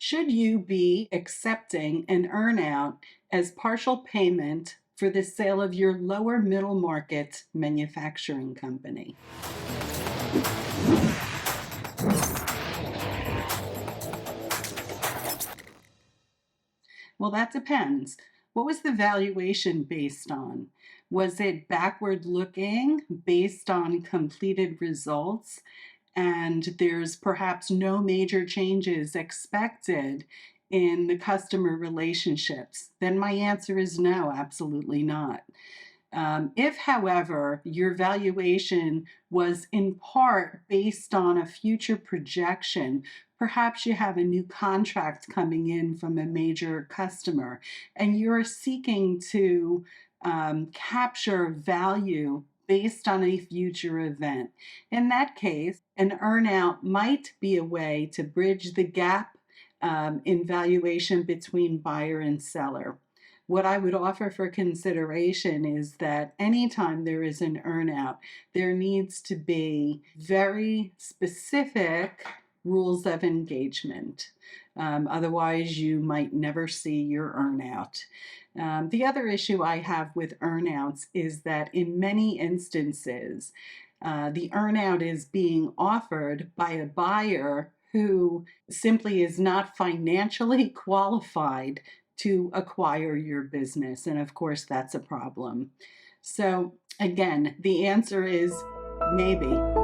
Should you be accepting an earnout as partial payment for the sale of your lower middle market manufacturing company? Well, that depends. What was the valuation based on? Was it backward looking based on completed results? And there's perhaps no major changes expected in the customer relationships? Then my answer is no, absolutely not. If, however, your valuation was in part based on a future projection, perhaps you have a new contract coming in from a major customer and you're seeking to capture value based on a future event. In that case, an earnout might be a way to bridge the gap in valuation between buyer and seller. What I would offer for consideration is that anytime there is an earnout, there needs to be very specific rules of engagement. Otherwise, you might never see your earnout. The other issue I have with earnouts is that in many instances, the earnout is being offered by a buyer who simply is not financially qualified to acquire your business. And of course, that's a problem. So again, the answer is maybe.